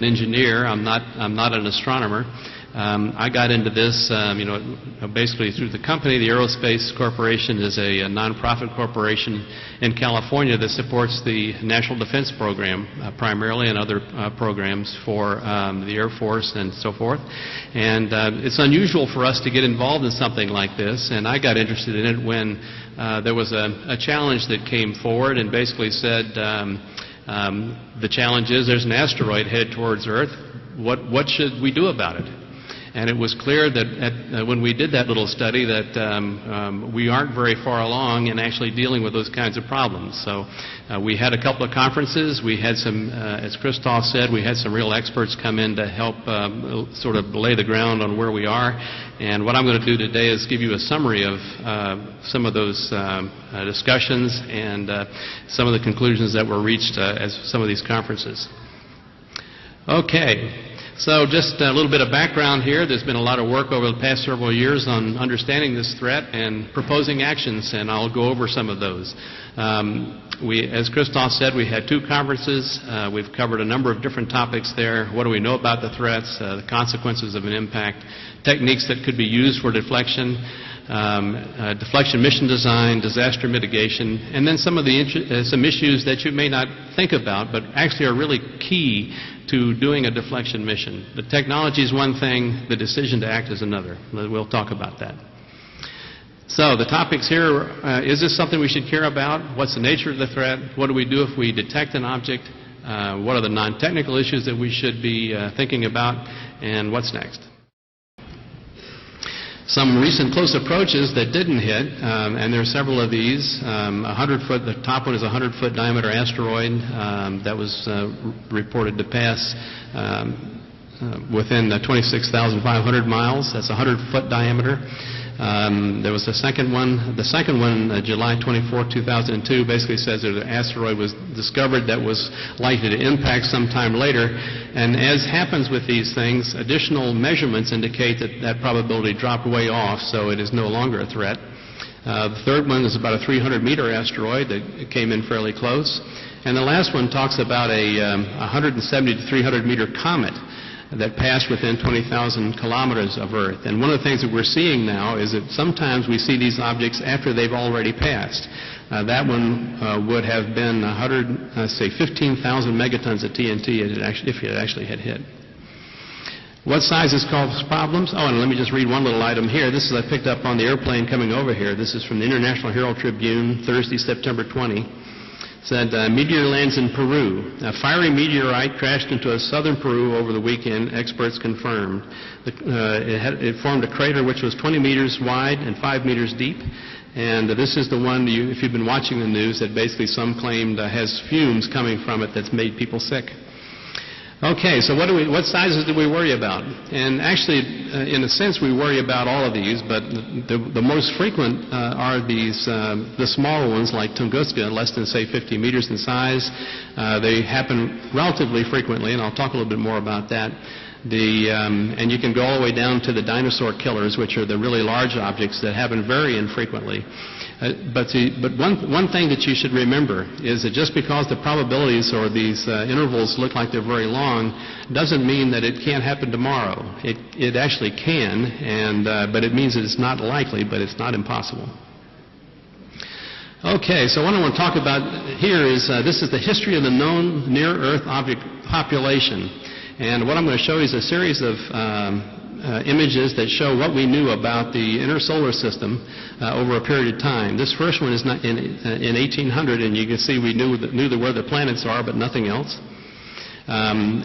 engineer. I'm not an astronomer. I got into this, basically through the company. The Aerospace Corporation is a nonprofit corporation in California that supports the National Defense Program primarily, and other programs for the Air Force and so forth. And it's unusual for us to get involved in something like this, and I got interested in it when there was a challenge that came forward and basically said, the challenge is there's an asteroid headed towards Earth. What should we do about it? And it was clear that when we did that little study that we aren't very far along in actually dealing with those kinds of problems. So we had a couple of conferences. We had some, as Christoph said, we had some real experts come in to help sort of lay the ground on where we are. And what I'm going to do today is give you a summary of some of those discussions and some of the conclusions that were reached at some of these conferences. Okay. So just a little bit of background here. There's been a lot of work over the past several years on understanding this threat and proposing actions, and I'll go over some of those. As Christoph said, we had 2 conferences. We've covered a number of different topics there. What do we know about the threats, the consequences of an impact, techniques that could be used for deflection, deflection mission design, disaster mitigation, and then some of the some issues that you may not think about but actually are really key to doing a deflection mission. The technology is one thing, the decision to act is another. We'll talk about that. So the topics here, is this something we should care about? What's the nature of the threat? What do we do if we detect an object? What are the non-technical issues that we should be thinking about? And what's next? Some recent close approaches that didn't hit, and there are several of these. 100-foot, the top one is a 100-foot diameter asteroid that was reported to pass within 26,500 miles. That's a 100-foot diameter. There was the second one. The second one, July 24, 2002, basically says that an asteroid was discovered that was likely to impact sometime later. And as happens with these things, additional measurements indicate that that probability dropped way off, so it is no longer a threat. The third one is about a 300-meter asteroid that came in fairly close. And the last one talks about a 170 to 300-meter comet that passed within 20,000 kilometers of Earth. And one of the things that we're seeing now is that sometimes we see these objects after they've already passed. That one would have been 15,000 megatons of TNT if it actually had hit. What sizes cause problems? Oh, and let me just read one little item here. This is I picked up on the airplane coming over here. This is from the International Herald Tribune, Thursday, September 20. Said, meteor lands in Peru. A fiery meteorite crashed into southern Peru over the weekend, experts confirmed. It formed a crater which was 20 meters wide and 5 meters deep. And this is the one, if you've been watching the news, that basically some claimed has fumes coming from it that's made people sick. Okay, so what sizes do we worry about? And actually, in a sense, we worry about all of these, but the most frequent are the smaller ones like Tunguska, less than, say, 50 meters in size. They happen relatively frequently, and I'll talk a little bit more about that. And you can go all the way down to the dinosaur killers, which are the really large objects that happen very infrequently. But one thing that you should remember is that just because the probabilities or these intervals look like they're very long doesn't mean that it can't happen tomorrow. It actually can, but it means that it's not likely, but it's not impossible. Okay, so what I want to talk about here is this is the history of the known near-Earth object population. And what I'm going to show you is a series of images that show what we knew about the inner solar system over a period of time. This first one is in 1800, and you can see we knew where the planets are, but nothing else.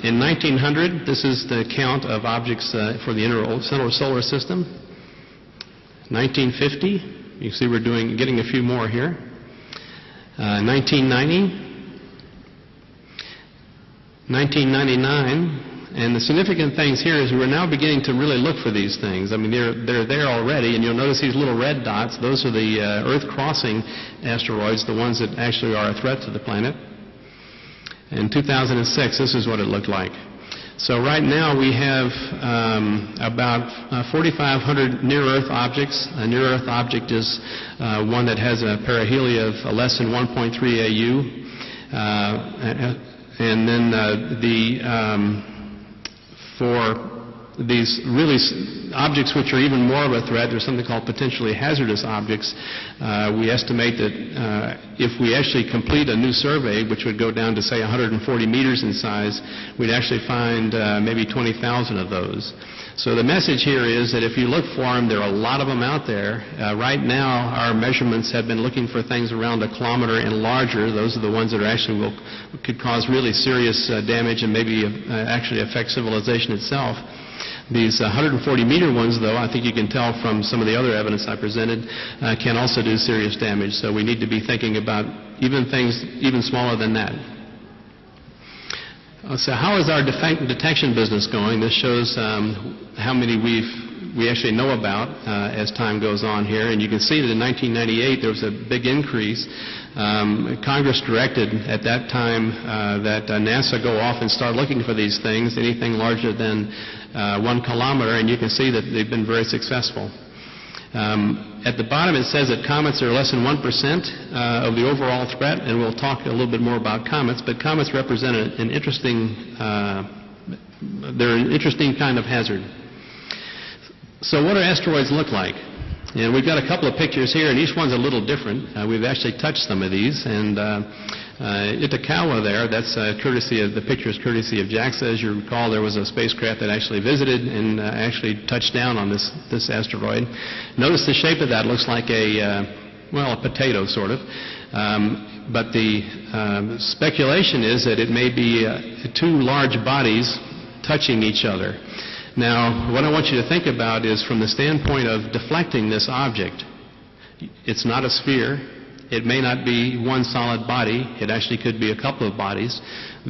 In 1900, this is the count of objects for the inner solar system. 1950, you can see we're getting a few more here. 1990. 1999, and the significant things here is we're now beginning to really look for these things. I mean, they're there already, and you'll notice these little red dots. Those are the Earth-crossing asteroids, the ones that actually are a threat to the planet. In 2006, this is what it looked like. So right now we have about 4,500 near-Earth objects. A near-Earth object is one that has a perihelia of less than 1.3 AU. And then For these really objects which are even more of a threat, there's something called potentially hazardous objects. We estimate that if we actually complete a new survey, which would go down to, say, 140 meters in size, we'd actually find maybe 20,000 of those. So the message here is that if you look for them, there are a lot of them out there. Right now, our measurements have been looking for things around 1 kilometer and larger. Those are the ones that are actually could cause really serious damage and maybe actually affect civilization itself. These 140-meter ones, though, I think you can tell from some of the other evidence I presented, can also do serious damage. So we need to be thinking about even things even smaller than that. So how is our detection business going? This shows how many we actually know about as time goes on here. And you can see that in 1998 there was a big increase. Congress directed at that time that NASA go off and start looking for these things, anything larger than 1 kilometer, and you can see that they've been very successful. At the bottom it says that comets are less than 1% of the overall threat, and we'll talk a little bit more about comets, but comets represent an interesting, they're an interesting kind of hazard. So what do asteroids look like? And we've got a couple of pictures here, and each one's a little different. We've actually touched some of these, and Itokawa there, that's courtesy of, the picture is courtesy of JAXA. As you recall, there was a spacecraft that actually visited and actually touched down on this asteroid. Notice the shape of that looks like a potato, sort of. But the speculation is that it may be two large bodies touching each other. Now, what I want you to think about is from the standpoint of deflecting this object. It's not a sphere. It may not be one solid body. It actually could be a couple of bodies.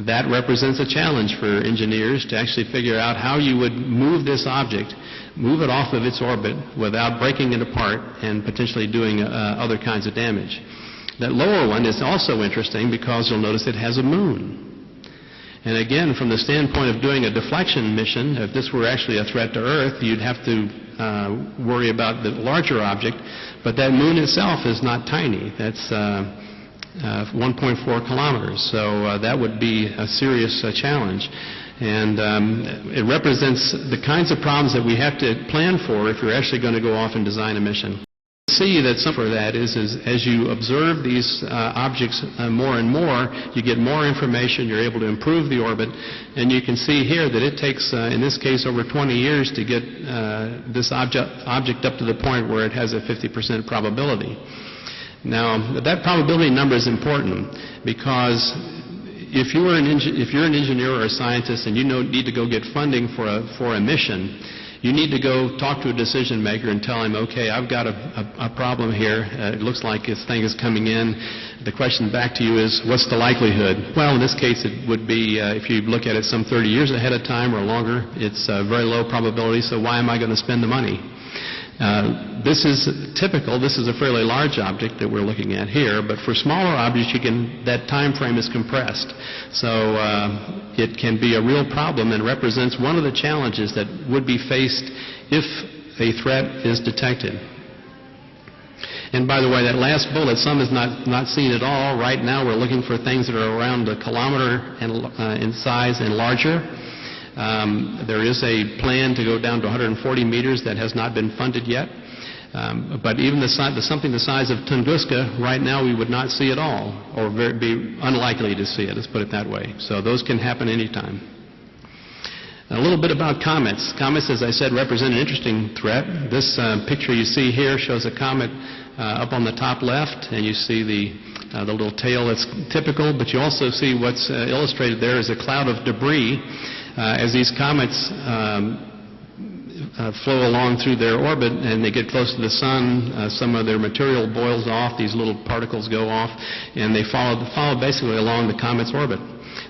That represents a challenge for engineers to actually figure out how you would move this object, move it off of its orbit without breaking it apart and potentially doing other kinds of damage. That lower one is also interesting because you'll notice it has a moon. And again, from the standpoint of doing a deflection mission, if this were actually a threat to Earth, you'd have to worry about the larger object, but that moon itself is not tiny. That's 1.4 kilometers, so that would be a serious challenge. And it represents the kinds of problems that we have to plan for if you're actually going to go off and design a mission. See that some of that is as you observe these objects more and more, you get more information, you're able to improve the orbit, and you can see here that it takes, in this case, over 20 years to get this object up to the point where it has a 50% probability. Now, that probability number is important because if you're an engineer or a scientist and you need to go get funding for a mission, you need to go talk to a decision maker and tell him, okay, I've got a problem here. It looks like this thing is coming in. The question back to you is, what's the likelihood? Well, in this case, it would be, if you look at it some 30 years ahead of time or longer, it's a very low probability, so why am I going to spend the money? This is typical. This is a fairly large object that we're looking at here, but for smaller objects, that time frame is compressed. So it can be a real problem and represents one of the challenges that would be faced if a threat is detected. And by the way, that last bullet, some is not seen at all. Right now, we're looking for things that are around a kilometer in size and larger. There is a plan to go down to 140 meters that has not been funded yet. But even something the size of Tunguska, right now we would not see at all, or be unlikely to see it, let's put it that way. So those can happen anytime. A little bit about comets. Comets, as I said, represent an interesting threat. This picture you see here shows a comet up on the top left, and you see the little tail that's typical, but you also see what's illustrated there is a cloud of debris. As these comets flow along through their orbit and they get close to the sun, some of their material boils off, these little particles go off, and they follow basically along the comet's orbit.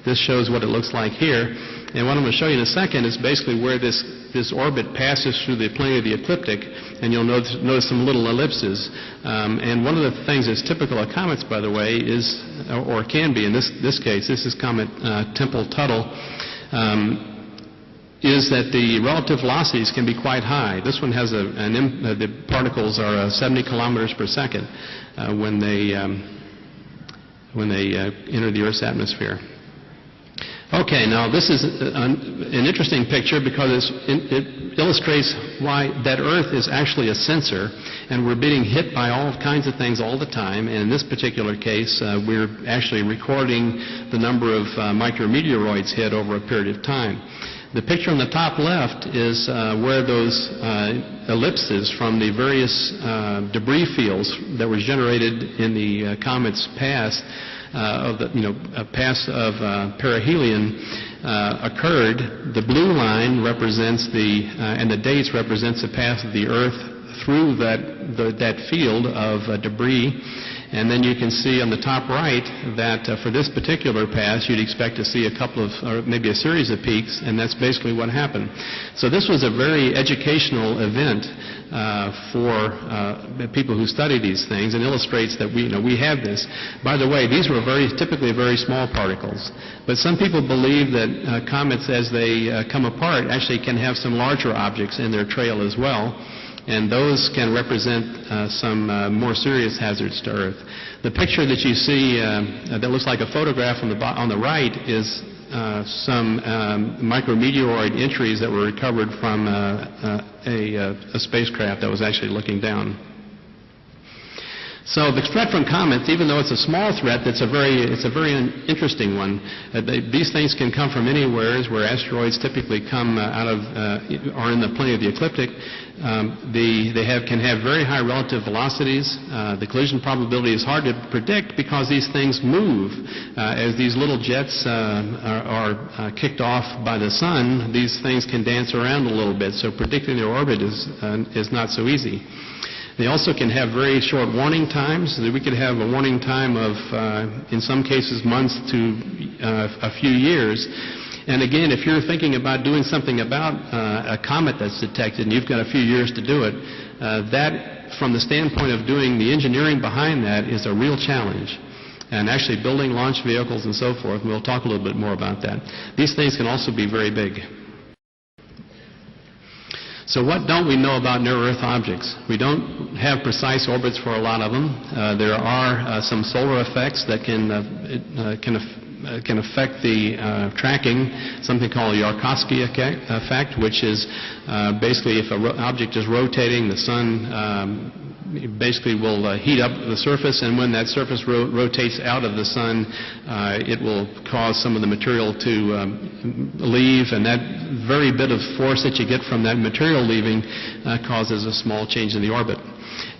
This shows what it looks like here. And what I'm going to show you in a second is basically where this orbit passes through the plane of the ecliptic, and you'll notice some little ellipses. And one of the things that's typical of comets, by the way, is, or can be in this case, this is Comet Tempel-Tuttle, is that the relative velocities can be quite high. This one has the particles are 70 kilometers per second when they enter the Earth's atmosphere. Okay, now this is an interesting picture because it illustrates why that Earth is actually a sensor, and we're being hit by all kinds of things all the time. And in this particular case, we're actually recording the number of micrometeoroids hit over a period of time. The picture on the top left is where those ellipses from the various debris fields that were generated in the comet's past perihelion occurred. The blue line represents and the dates represents the path of the Earth through that field of debris. And then you can see on the top right that for this particular pass, you'd expect to see a couple of, or maybe a series of peaks, and that's basically what happened. So this was a very educational event for people who study these things, and illustrates that we have this. By the way, these were typically very small particles, but some people believe that comets, as they come apart, actually can have some larger objects in their trail as well. And those can represent some more serious hazards to Earth. The picture that you see that looks like a photograph on the right is some micrometeoroid entries that were recovered from a spacecraft that was actually looking down. So the threat from comets, even though it's a small threat, it's a very interesting one. These things can come from anywhere, where asteroids typically come are in the plane of the ecliptic. They can have very high relative velocities. The collision probability is hard to predict because these things move. As these little jets are kicked off by the sun, these things can dance around a little bit, so predicting their orbit is not so easy. They also can have very short warning times. We could have a warning time of, in some cases, months to a few years. And again, if you're thinking about doing something about a comet that's detected and you've got a few years to do it, that, from the standpoint of doing the engineering behind that, is a real challenge. And actually building launch vehicles and so forth, and we'll talk a little bit more about that. These things can also be very big. So what don't we know about near-Earth objects? We don't have precise orbits for a lot of them. There are some solar effects that can affect the tracking, something called the Yarkovsky effect, which is basically if an object is rotating, the sun basically will heat up the surface, and when that surface rotates out of the sun, it will cause some of the material to leave, and that very bit of force that you get from that material leaving causes a small change in the orbit.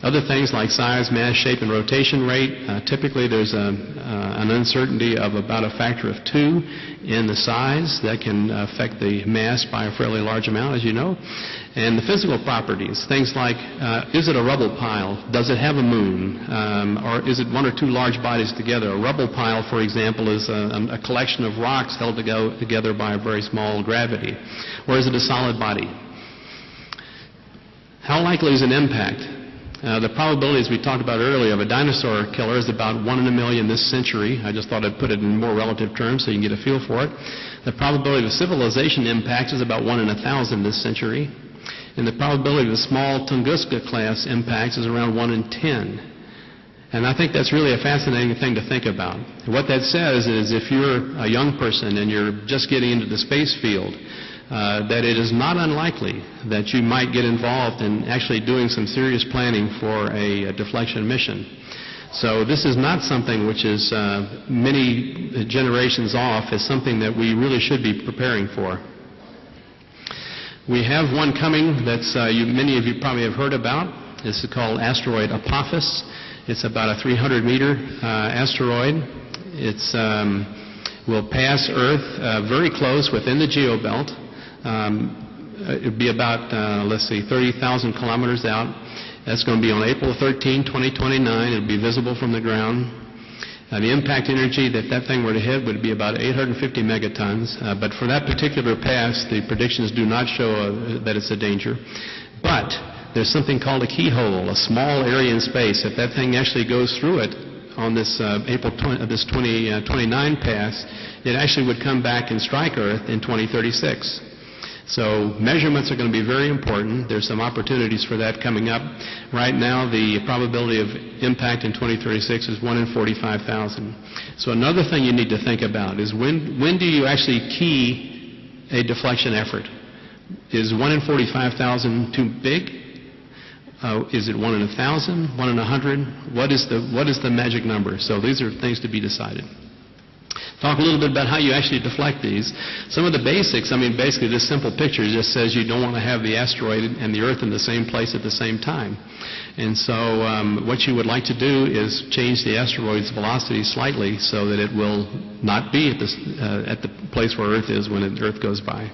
Other things like size, mass, shape, and rotation rate, typically there's an uncertainty of about a factor of 2 in the size. That can affect the mass by a fairly large amount, as you know. And the physical properties, things like, is it a rubble pile? Does it have a moon? Or is it one or two large bodies together? A rubble pile, for example, is a collection of rocks held together by a very small gravity. Or is it a solid body? How likely is an impact? The probability, as we talked about earlier, of a dinosaur killer is about 1 in a million this century. I just thought I'd put it in more relative terms so you can get a feel for it. The probability of a civilization impact is about 1 in 1,000 this century. And the probability of a small Tunguska-class impacts is around 1 in 10. And I think that's really a fascinating thing to think about. What that says is if you're a young person and you're just getting into the space field, that it is not unlikely that you might get involved in actually doing some serious planning for a deflection mission. So this is not something which is many generations off. It's something that we really should be preparing for. We have one coming that's many of you probably have heard about. This is called Asteroid Apophis. It's about a 300-meter asteroid. It's will pass Earth very close within the geobelt. It would be about, 30,000 kilometers out. That's going to be on April 13, 2029. It will be visible from the ground. The impact energy that thing were to hit would be about 850 megatons. But for that particular pass, the predictions do not show that it's a danger. But there's something called a keyhole, a small area in space. If that thing actually goes through it on this this 2029 pass, it actually would come back and strike Earth in 2036. So measurements are going to be very important. There's some opportunities for that coming up. Right now, the probability of impact in 2036 is 1 in 45,000. So another thing you need to think about is when do you actually key a deflection effort? Is 1 in 45,000 too big? Is it 1 in 1,000? 1 in 100? What is the magic number? So these are things to be decided. Talk a little bit about how you actually deflect these. Some of the basics, I mean, basically this simple picture just says you don't want to have the asteroid and the Earth in the same place at the same time. And so what you would like to do is change the asteroid's velocity slightly so that it will not be at the place where Earth is when the Earth goes by.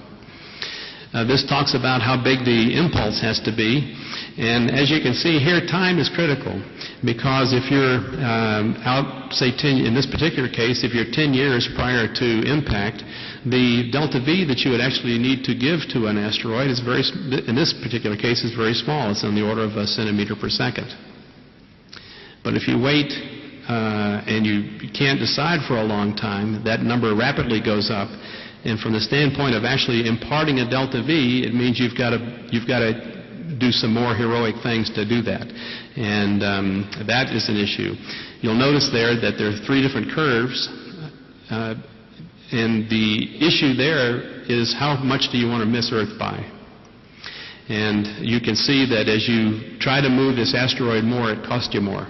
This talks about how big the impulse has to be. And as you can see here, time is critical, because if you're out, say, in this particular case, if you're 10 years prior to impact, the delta V that you would actually need to give to an asteroid is in this particular case, is very small. It's on the order of a centimeter per second. But if you wait and you can't decide for a long time, that number rapidly goes up. And from the standpoint of actually imparting a delta V, it means you've got to do some more heroic things to do that. And that is an issue. You'll notice there that there are 3 different curves. And the issue there is how much do you want to miss Earth by? And you can see that as you try to move this asteroid more, it costs you more.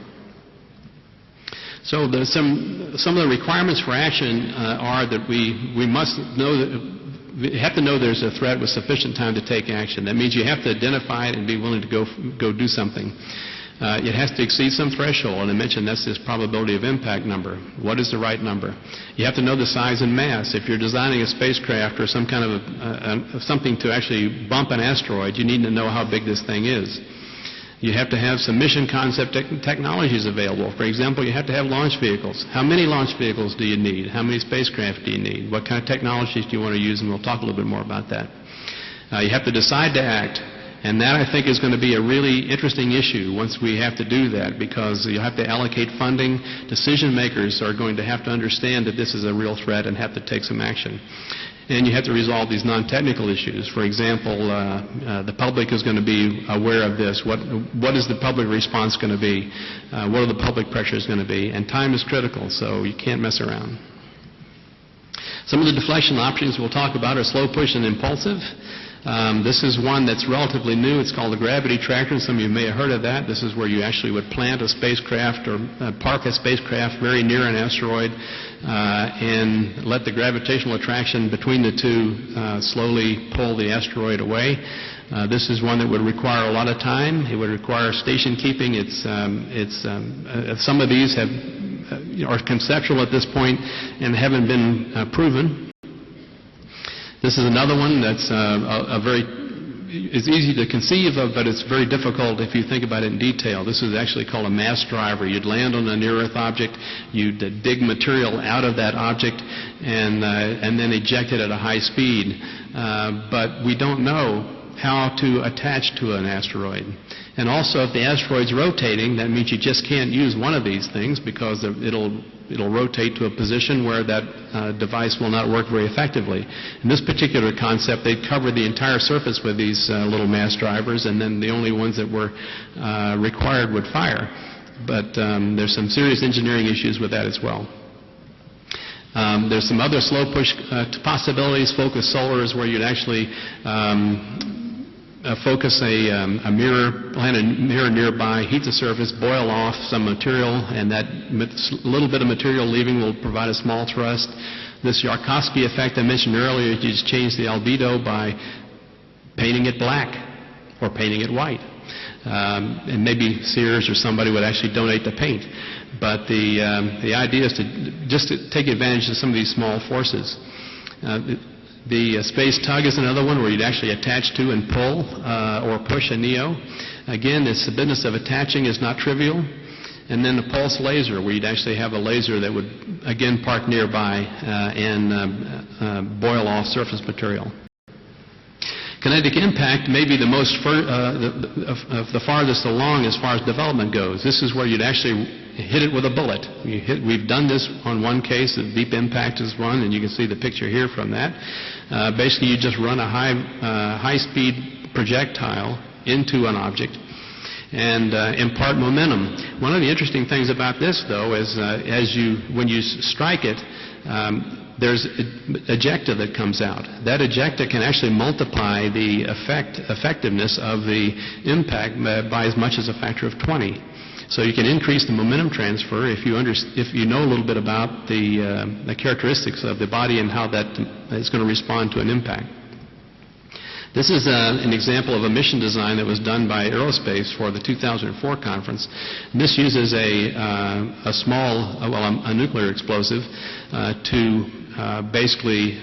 So some of the requirements for action are that we must know that we have to know there's a threat with sufficient time to take action. That means you have to identify it and be willing to go do something. It has to exceed some threshold, and I mentioned that's this probability of impact number. What is the right number? You have to know the size and mass. If you're designing a spacecraft or some kind of something to actually bump an asteroid, you need to know how big this thing is. You have to have some mission concept technologies available. For example, you have to have launch vehicles. How many launch vehicles do you need? How many spacecraft do you need? What kind of technologies do you want to use? And we'll talk a little bit more about that. You have to decide to act. And that, I think, is going to be a really interesting issue once we have to do that, because you have to allocate funding. Decision makers are going to have to understand that this is a real threat and have to take some action. And you have to resolve these non-technical issues. For example, the public is going to be aware of this. What is the public response going to be? What are the public pressures going to be? And time is critical, so you can't mess around. Some of the deflection options we'll talk about are slow push and impulsive. This is one that's relatively new. It's called the gravity tractor. Some of you may have heard of that. This is where you actually would plant a spacecraft or park a spacecraft very near an asteroid and let the gravitational attraction between the two slowly pull the asteroid away. This is one that would require a lot of time. It would require station keeping. Some of these are conceptual at this point and haven't been proven. This is another one that's it's easy to conceive of, but it's very difficult if you think about it in detail. This is actually called a mass driver. You'd land on a NearEarth object, you'd dig material out of that object, and then eject it at a high speed. But we don't know how to attach to an asteroid. And also, if the asteroid's rotating, that means you just can't use one of these things, because it'll rotate to a position where that device will not work very effectively. In this particular concept, they'd cover the entire surface with these little mass drivers, and then the only ones that were required would fire. But there's some serious engineering issues with that as well. There's some other slow push possibilities. Focus solar is where you'd actually focus plant a mirror nearby, heat the surface, boil off some material, and that little bit of material leaving will provide a small thrust. This Yarkovsky effect I mentioned earlier, you just change the albedo by painting it black or painting it white. And maybe Sears or somebody would actually donate the paint. But the idea is to take advantage of some of these small forces. The space tug is another one where you'd actually attach to and pull or push a NEO. Again, the business of attaching is not trivial. And then the pulse laser, where you'd actually have a laser that would, again, park nearby and boil off surface material. Kinetic impact may be the most the farthest along as far as development goes. This is where you'd actually hit it with a bullet. We've done this on one case. The deep impact is one, and you can see the picture here from that. Basically, you just run a high-speed projectile into an object and impart momentum. One of the interesting things about this, though, is when you strike it, there's ejecta that comes out. That ejecta can actually multiply the effectiveness of the impact by as much as a factor of 20. So you can increase the momentum transfer if you know a little bit about the characteristics of the body and how that is going to respond to an impact. This is an example of a mission design that was done by Aerospace for the 2004 conference. And this uses a nuclear explosive to basically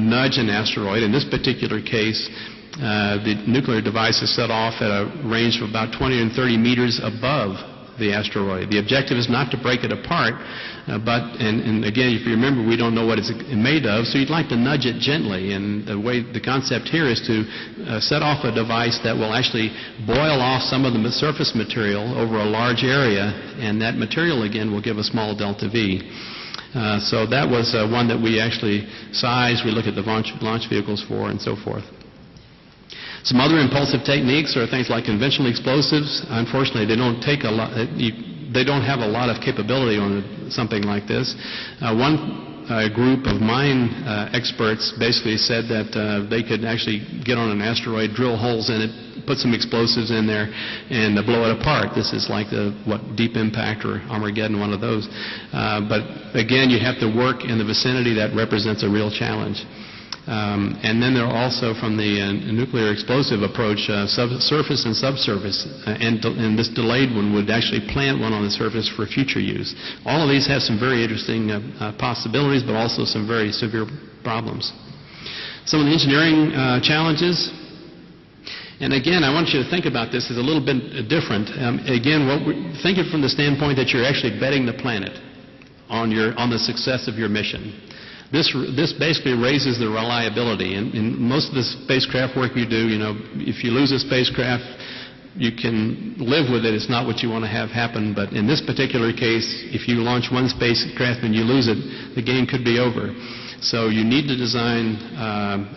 nudge an asteroid. In this particular case, the nuclear device is set off at a range of about 20 and 30 meters above the asteroid. The objective is not to break it apart, and again, if you remember, we don't know what it's made of, so you'd like to nudge it gently. And the concept here is to set off a device that will actually boil off some of the surface material over a large area, and that material again will give a small delta V. So that was one that we actually sized. We look at the launch vehicles for, and so forth. Some other impulsive techniques are things like conventional explosives. Unfortunately, they don't take a lot. They don't have a lot of capability on something like this. One group of mine experts basically said that they could actually get on an asteroid, drill holes in it, put some explosives in there, and blow it apart. This is like Deep Impact or Armageddon, one of those. But again, you have to work in the vicinity. That represents a real challenge. And then there are also, from the nuclear explosive approach, surface and subsurface, and this delayed one would actually plant one on the surface for future use. All of these have some very interesting possibilities, but also some very severe problems. Some of the engineering challenges, and again, I want you to think about this as a little bit different. Again, think it from the standpoint that you're actually betting the planet on the success of your mission. This basically raises the reliability. In most of the spacecraft work you do, if you lose a spacecraft, you can live with it. It's not what you want to have happen. But in this particular case, if you launch one spacecraft and you lose it, the game could be over. So you need to design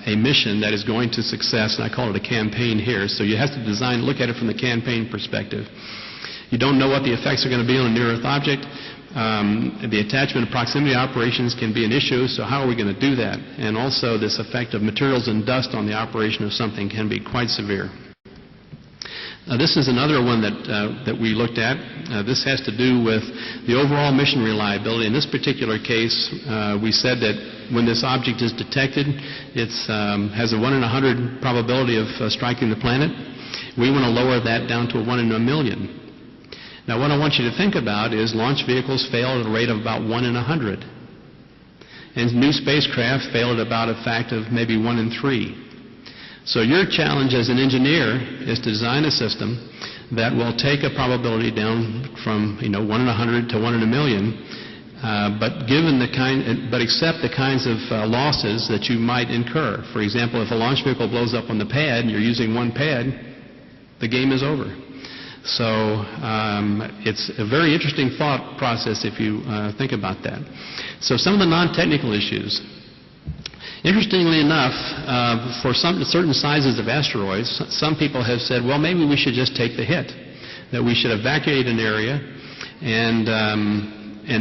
a mission that is going to success, and I call it a campaign here. So you have to look at it from the campaign perspective. You don't know what the effects are going to be on a near-Earth object. The attachment and proximity operations can be an issue, so how are we going to do that? And also this effect of materials and dust on the operation of something can be quite severe. This is another one that we looked at. This has to do with the overall mission reliability. In this particular case, we said that when this object is detected, it has a 1 in 100 probability of striking the planet. We want to lower that down to a 1 in a million. Now, what I want you to think about is launch vehicles fail at a rate of about 1 in 100. And new spacecraft fail at about a factor of maybe 1 in 3. So your challenge as an engineer is to design a system that will take a probability down from 1 in 100 to 1 in a million, but accept the kinds of losses that you might incur. For example, if a launch vehicle blows up on the pad and you're using one pad, the game is over. So it's a very interesting thought process if you think about that. So some of the non-technical issues. Interestingly enough, for certain sizes of asteroids, some people have said, well, maybe we should just take the hit, that we should evacuate an area and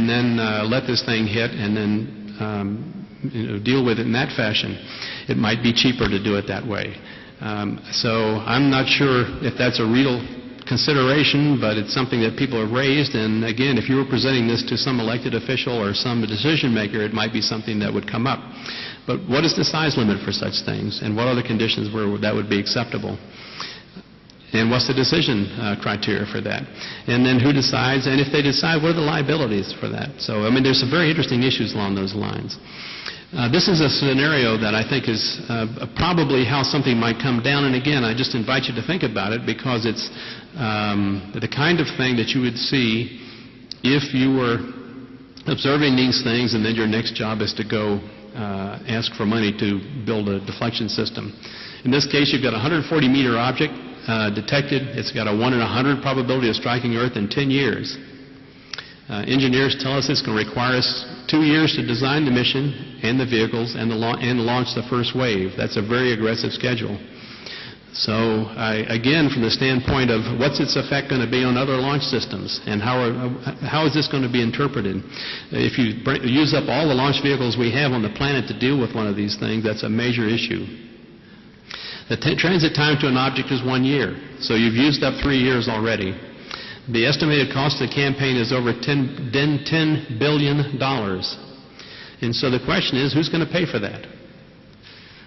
then let this thing hit and then deal with it in that fashion. It might be cheaper to do it that way. So I'm not sure if that's a real consideration, but it's something that people have raised. And again, if you were presenting this to some elected official or some decision maker, it might be something that would come up. But what is the size limit for such things, and what are the conditions where that would be acceptable? And what's the decision criteria for that? And then who decides? And if they decide, what are the liabilities for that? So, there's some very interesting issues along those lines. This is a scenario that I think is probably how something might come down. And again, I just invite you to think about it, because it's the kind of thing that you would see if you were observing these things and then your next job is to go ask for money to build a deflection system. In this case, you've got a 140-meter object detected. It's got a 1 in 100 probability of striking Earth in 10 years. Engineers tell us it's going to require us 2 years to design the mission and the vehicles and launch the first wave. That's a very aggressive schedule. So, again, from the standpoint of what's its effect going to be on other launch systems, and how is this going to be interpreted? If you use up all the launch vehicles we have on the planet to deal with one of these things, that's a major issue. The transit time to an object is 1 year, so you've used up 3 years already. The estimated cost of the campaign is over $10 billion. And so the question is, who's going to pay for that?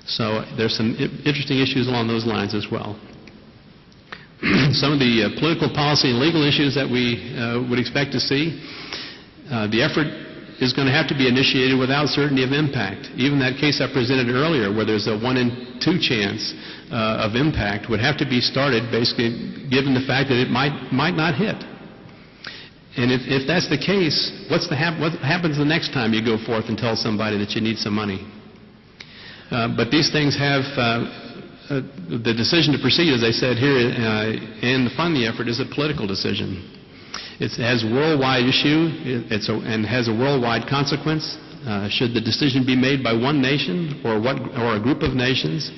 So there's some interesting issues along those lines as well. Some of the political policy and legal issues that we would expect to see, the effort is going to have to be initiated without certainty of impact. Even that case I presented earlier, where there's a 1 in 2 chance of impact, would have to be started basically given the fact that it might not hit. And if that's the case, what happens the next time you go forth and tell somebody that you need some money? But these things have the decision to proceed, as I said here, and to fund the effort is a political decision. It has a worldwide issue and has a worldwide consequence. Should the decision be made by one nation or a group of nations?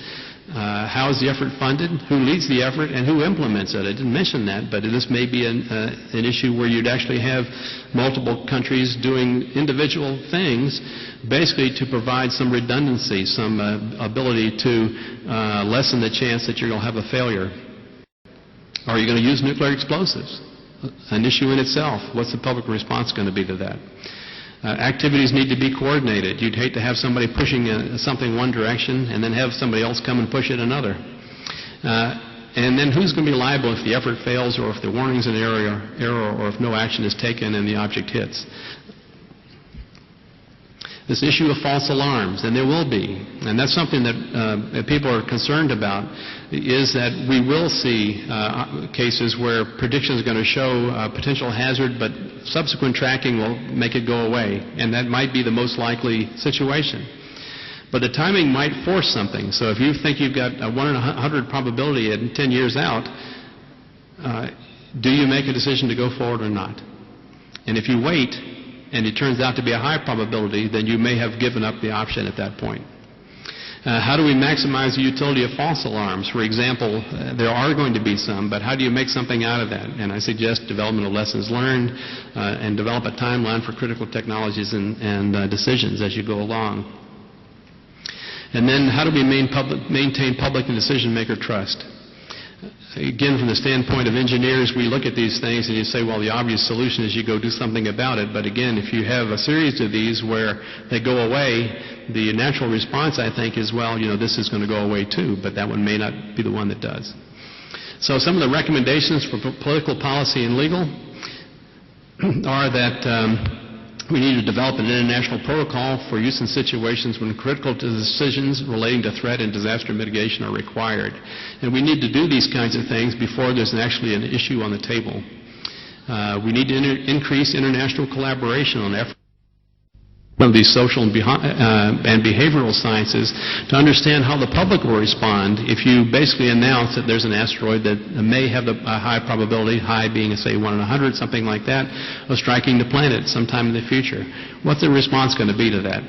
How is the effort funded? Who leads the effort and who implements it? I didn't mention that, but this may be an issue where you'd actually have multiple countries doing individual things, basically to provide some redundancy, some ability to lessen the chance that you're going to have a failure. Are you going to use nuclear explosives? An issue in itself. What's the public response going to be to that? Activities need to be coordinated. You'd hate to have somebody pushing something one direction and then have somebody else come and push it another. And then who's going to be liable if the effort fails, or if the warning's an error, or if no action is taken and the object hits? This issue of false alarms, and there will be, and that's something that people are concerned about, is that we will see cases where prediction is going to show potential hazard, but subsequent tracking will make it go away, and that might be the most likely situation. But the timing might force something. So if you think you've got a 1 in 100 probability at 10 years out, do you make a decision to go forward or not? And if you wait, and it turns out to be a high probability, then you may have given up the option at that point. How do we maximize the utility of false alarms? For example, there are going to be some, but how do you make something out of that? And I suggest development of lessons learned and develop a timeline for critical technologies and decisions as you go along. And then how do we maintain public and decision-maker trust? Again, from the standpoint of engineers, we look at these things and you say, well, the obvious solution is you go do something about it. But again, if you have a series of these where they go away, the natural response, I think, is, well, this is going to go away too, but that one may not be the one that does. So some of the recommendations for political policy and legal are that we need to develop an international protocol for use in situations when critical decisions relating to threat and disaster mitigation are required. And we need to do these kinds of things before there's actually an issue on the table. We need to increase international collaboration on efforts of these social and behavioral sciences to understand how the public will respond if you basically announce that there's an asteroid that may have a high probability, high being, say, 1 in 100, something like that, of striking the planet sometime in the future. What's the response going to be to that?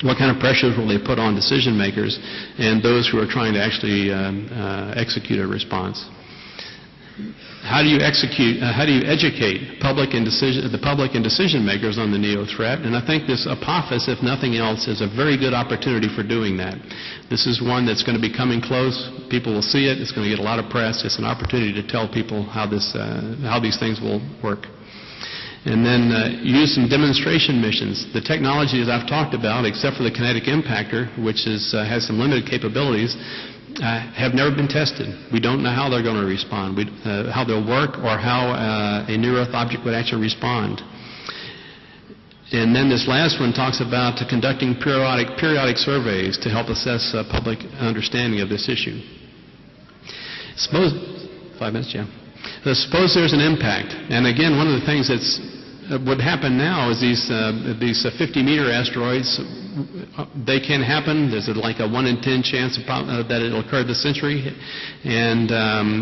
What kind of pressures will they put on decision makers and those who are trying to actually execute a response? How do you educate the public and decision makers on the NEO threat? And I think this Apophis, if nothing else, is a very good opportunity for doing that. This is one that's going to be coming close. People will see it. It's going to get a lot of press. It's an opportunity to tell people how these things will work. And then use some demonstration missions. The technology, as I've talked about, except for the kinetic impactor, which has some limited capabilities, have never been tested. We don't know how they're going to respond, how they'll work, or how a NearEarth object would actually respond. And then this last one talks about conducting periodic surveys to help assess public understanding of this issue. Suppose 5 minutes, yeah. Suppose there's an impact, and again, one of the things that would happen now is these 50-meter asteroids they can happen. There's like a 1 in 10 chance that it'll occur this century, and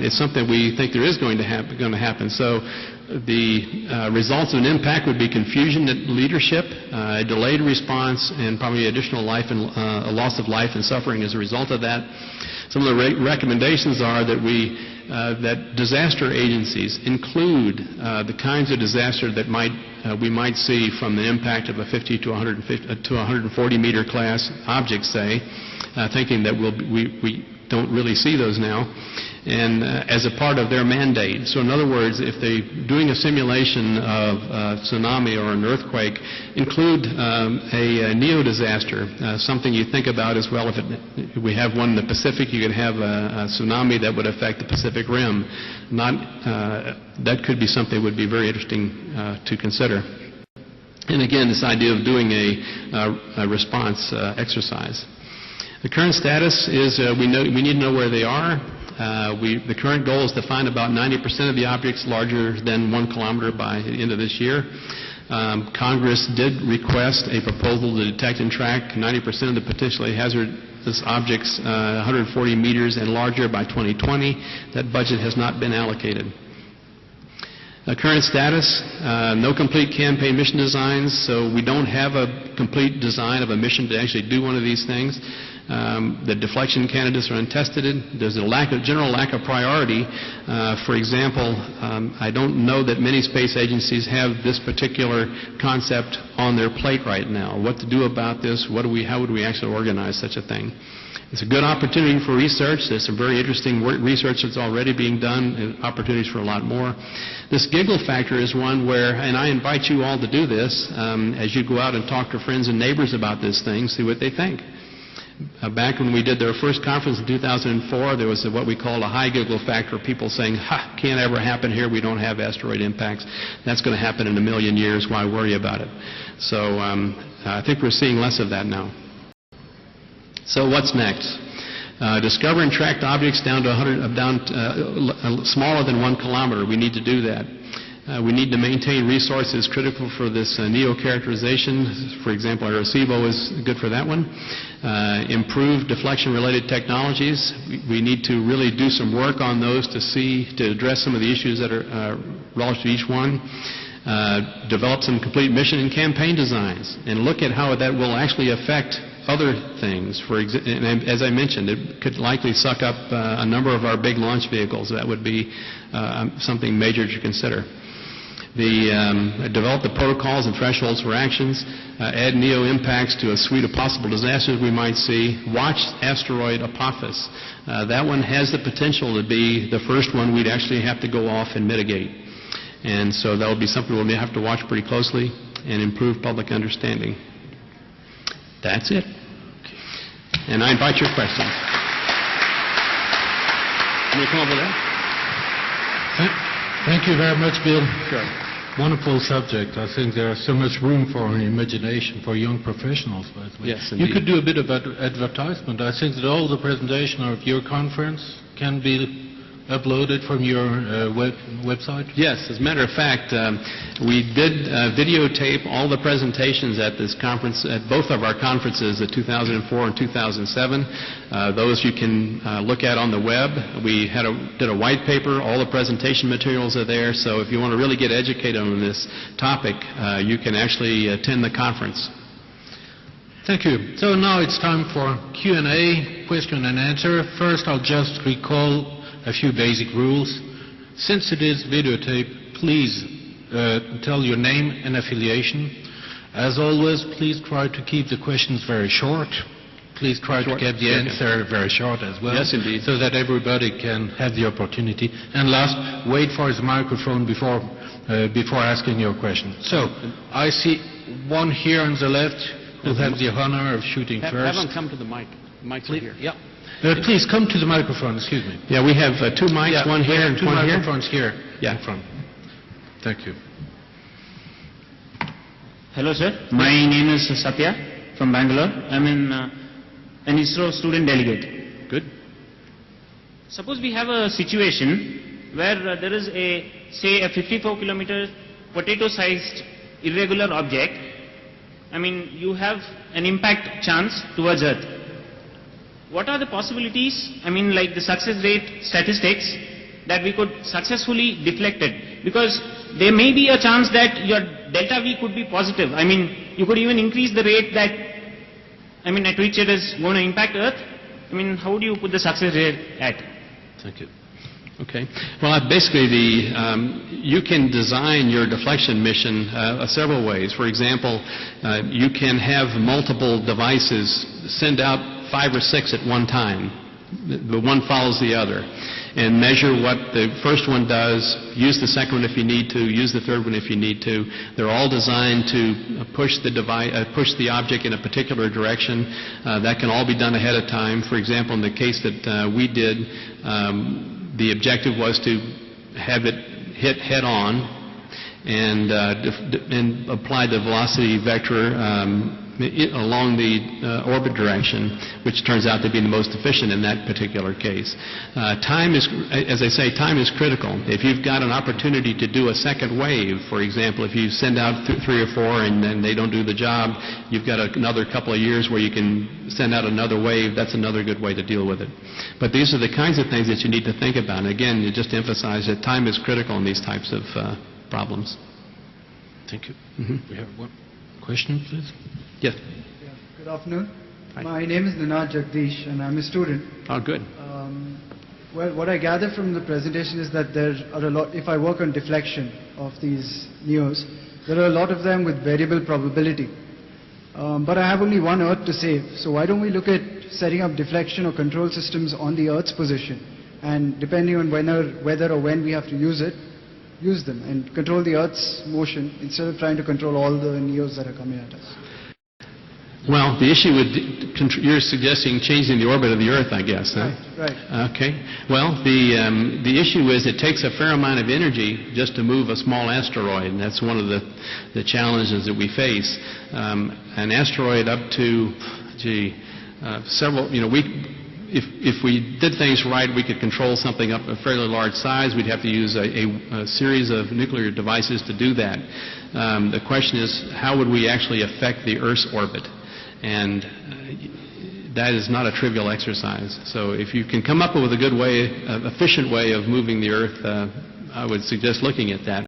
it's something we think there is going to happen. So the results of an impact would be confusion in leadership, a delayed response, and probably additional life and a loss of life and suffering as a result of that. Some of the recommendations are that that disaster agencies include the kinds of disaster that we might see from the impact of a 50 to 140 meter class object, say, thinking that we don't really see those now, and as a part of their mandate. So in other words, if they're doing a simulation of a tsunami or an earthquake, include a neo-disaster, something you think about as well. If we have one in the Pacific, you could have a tsunami that would affect the Pacific Rim. That could be something that would be very interesting to consider. And again, this idea of doing a response exercise. The current status is we need to know where they are. The current goal is to find about 90% of the objects larger than 1 kilometer by the end of this year. Congress did request a proposal to detect and track 90% of the potentially hazardous objects 140 meters and larger by 2020. That budget has not been allocated. Current status, no complete campaign mission designs, so we don't have a complete design of a mission to actually do one of these things. The deflection candidates are untested. There's a general lack of priority. For example, I don't know that many space agencies have this particular concept on their plate right now. What to do about this? How would we actually organize such a thing? It's a good opportunity for research. There's some very interesting research that's already being done, and opportunities for a lot more. This giggle factor is one where, and I invite you all to do this, as you go out and talk to friends and neighbors about this thing, see what they think. Back when we did their first conference in 2004, there was what we call a high giggle factor, people saying, can't ever happen here, we don't have asteroid impacts. That's going to happen in a million years, why worry about it? So I think we're seeing less of that now. So what's next? Discover and track objects down to smaller than 1 kilometer. We need to do that. We need to maintain resources critical for this neo-characterization. For example, Arecibo is good for that one. Improve deflection-related technologies. We need to really do some work on those to address some of the issues that are relative to each one. Develop some complete mission and campaign designs and look at how that will actually affect other things. And as I mentioned, it could likely suck up a number of our big launch vehicles. That would be something major to consider. Develop the protocols and thresholds for actions. Add NEO impacts to a suite of possible disasters we might see. Watch Asteroid Apophis. That one has the potential to be the first one we'd actually have to go off and mitigate. And so that will be something we'll have to watch pretty closely and improve public understanding. That's it. And I invite your questions. Can you come over there? Thank you very much, Bill. Sure. Wonderful subject. I think there's so much room for imagination for young professionals, by the way. Yes, indeed. You could do a bit of advertisement. I think that all the presentation of your conference can be uploaded from your website? Yes, as a matter of fact, we did videotape all the presentations at this conference, at both of our conferences, at 2004 and 2007. Those you can look at on the web. We did a white paper. All the presentation materials are there. So if you want to really get educated on this topic, you can actually attend the conference. Thank you. So now it's time for Q&A, question and answer. First, I'll just recall a few basic rules. Since it is videotape, please tell your name and affiliation. As always, please try to keep the questions very short. Please try to get the answer very short as well. Yes, indeed. So that everybody can have the opportunity. And last, wait for his microphone before asking your question. So, I see one here on the left who have the honor of shooting first. Have them come to the mic. Mics are here. Yeah. Please come to the microphone, excuse me. Yeah, we have two mics, one here and one here. Two microphones here. Yeah. In front. Thank you. Hello, sir. My name is Sofia from Bangalore. I'm an ISRO student delegate. Good. Suppose we have a situation where there is say a 54 kilometer potato-sized irregular object I mean, you have an impact chance towards Earth. What are the possibilities, I mean, like the success rate statistics that we could successfully deflect it? Because there may be a chance that your delta V could be positive. I mean, you could even increase the rate that, I mean, at which it is going to impact Earth. I mean, how do you put the success rate at? Thank you. Okay. Well, basically, you can design your deflection mission several ways. For example, you can have multiple devices send out 5 or 6 at one time. The one follows the other. And measure what the first one does, use the second one if you need to, use the third one if you need to. They're all designed to push the object in a particular direction. That can all be done ahead of time. For example, in the case that we did, the objective was to have it hit head-on and apply the velocity vector along the orbit direction, which turns out to be the most efficient in that particular case. Time is, as I say, time is critical. If you've got an opportunity to do a second wave, for example, if you send out 3 or 4 and then they don't do the job, you've got another couple of years where you can send out another wave. That's another good way to deal with it. But these are the kinds of things that you need to think about. And again, you just emphasize that time is critical in these types of problems. Thank you. We have one question, please. Yes. Yeah. Good afternoon. Hi. My name is Naja, and I'm a student. Oh, good. Well, what I gather from the presentation is that there are a lot, if I work on deflection of these NEOs, there are a lot of them with variable probability. But I have only one Earth to save. So why don't we look at setting up deflection or control systems on the Earth's position? And depending on whether or when we have to use it, use them and control the Earth's motion instead of trying to control all the NEOs that are coming at us. Well, the issue with you're suggesting changing the orbit of the Earth, I guess. Huh? Right. Okay. Well, the issue is it takes a fair amount of energy just to move a small asteroid, and that's one of the challenges that we face. An asteroid up to, several, if we did things right, we could control something up a fairly large size. We'd have to use a series of nuclear devices to do that. The question is, how would we actually affect the Earth's orbit? And that is not a trivial exercise. So if you can come up with a good way, an efficient way of moving the Earth, I would suggest looking at that.